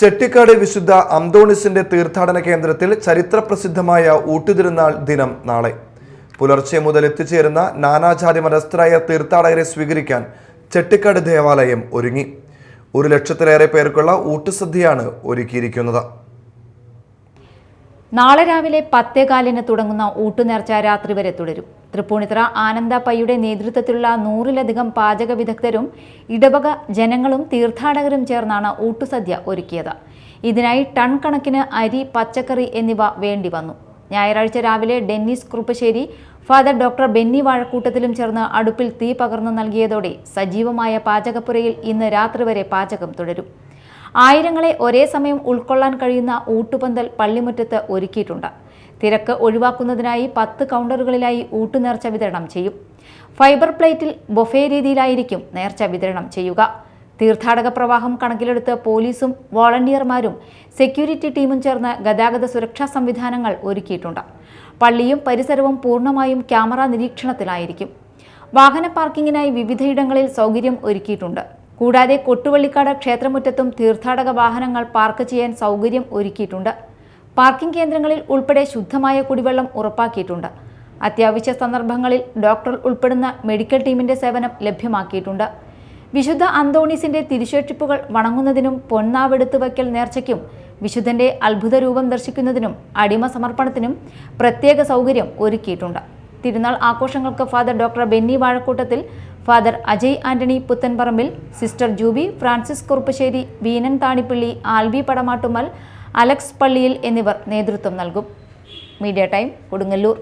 ചെട്ടിക്കാട് വിശുദ്ധ അന്തോണിസിന്റെ തീർത്ഥാടന കേന്ദ്രത്തിൽ ചരിത്രപ്രസിദ്ധമായ ഊട്ടുതിരുനാൾ ദിനം നാളെ. പുലർച്ചെ മുതൽ എത്തിച്ചേരുന്ന നാനാജാതി മതസ്ഥരായ തീർത്ഥാടകരെ സ്വീകരിക്കാൻ ചെട്ടിക്കാട് ദേവാലയം ഒരുങ്ങി. 1 ലക്ഷത്തിലേറെ പേർക്കുള്ള ഊട്ടുസദ്യയാണ് ഒരുക്കിയിരിക്കുന്നത്. നാളെ രാവിലെ 10:15 തുടങ്ങുന്ന ഊട്ടുനേർച്ച രാത്രി വരെ തുടരും. തൃപ്പൂണിത്തുറ ആനന്ദ പയ്യുടെ നേതൃത്വത്തിലുള്ള 100-ലധികം പാചക വിദഗ്ധരും ഇടവക ജനങ്ങളും തീർത്ഥാടകരും ചേർന്നാണ് ഊട്ടുസദ്യ ഒരുക്കിയത്. ഇതിനായി ടൺ കണക്കിന് അരി, പച്ചക്കറി എന്നിവ വേണ്ടി വന്നു. ഞായറാഴ്ച രാവിലെ Dennis Kuruppassery, father doctor Benny വാഴക്കൂട്ടത്തിലും ചേർന്ന് അടുപ്പിൽ തീ പകർന്നു നൽകിയതോടെ സജീവമായ പാചകപ്പുരയിൽ ഇന്ന് രാത്രി വരെ പാചകം തുടരും. ആയിരങ്ങളെ ഒരേ സമയം ഉൾക്കൊള്ളാൻ കഴിയുന്ന ഊട്ടുപന്തൽ പള്ളിമുറ്റത്ത് ഒരുക്കിയിട്ടുണ്ട്. തിരക്ക് ഒഴിവാക്കുന്നതിനായി 10 കൗണ്ടറുകളിലായി ഊട്ടുനേർച്ച വിതരണം ചെയ്യും. ഫൈബർ പ്ലേറ്റിൽ ബൊഫേ രീതിയിലായിരിക്കും നേർച്ച വിതരണം ചെയ്യുക. തീർത്ഥാടക പ്രവാഹം കണക്കിലെടുത്ത് പോലീസും വോളണ്ടിയർമാരും സെക്യൂരിറ്റി ടീമും ചേർന്ന് ഗതാഗത സുരക്ഷാ സംവിധാനങ്ങൾ ഒരുക്കിയിട്ടുണ്ട്. പള്ളിയും പരിസരവും പൂർണ്ണമായും ക്യാമറ നിരീക്ഷണത്തിലായിരിക്കും. വാഹന പാർക്കിങ്ങിനായി വിവിധയിടങ്ങളിൽ സൗകര്യം ഒരുക്കിയിട്ടുണ്ട്. കൂടാതെ കൊട്ടുവള്ളിക്കാട് ക്ഷേത്രമുറ്റത്തും തീർത്ഥാടക വാഹനങ്ങൾ പാർക്ക് ചെയ്യാൻ സൗകര്യം ഒരുക്കിയിട്ടുണ്ട്. പാർക്കിംഗ് കേന്ദ്രങ്ങളിൽ ഉൾപ്പെടെ ശുദ്ധമായ കുടിവെള്ളം ഉറപ്പാക്കിയിട്ടുണ്ട്. അത്യാവശ്യ സന്ദർഭങ്ങളിൽ ഡോക്ടർ ഉൾപ്പെടുന്ന മെഡിക്കൽ ടീമിന്റെ സേവനം ലഭ്യമാക്കിയിട്ടുണ്ട്. വിശുദ്ധ അന്തോണീസിന്റെ തിരുശേഷിപ്പുകൾ വണങ്ങുന്നതിനും പൊന്നാവെടുത്ത് വയ്ക്കൽ നേർച്ചയ്ക്കും വിശുദ്ധന്റെ അത്ഭുത രൂപം ദർശിക്കുന്നതിനും അടിമ സമർപ്പണത്തിനും പ്രത്യേക സൗകര്യം ഒരുക്കിയിട്ടുണ്ട്. തിരുനാൾ ആഘോഷങ്ങൾക്ക് father doctor Benny Vazhakoottathil, father Ajay Antony Puthanparambil, sister Juby Francis Kuruppassery, Veenan Thanippally, Alby Padamattummal, Alex Palliyil എന്നിവർ നേതൃത്വം നൽകും. Media time, Kodungallur.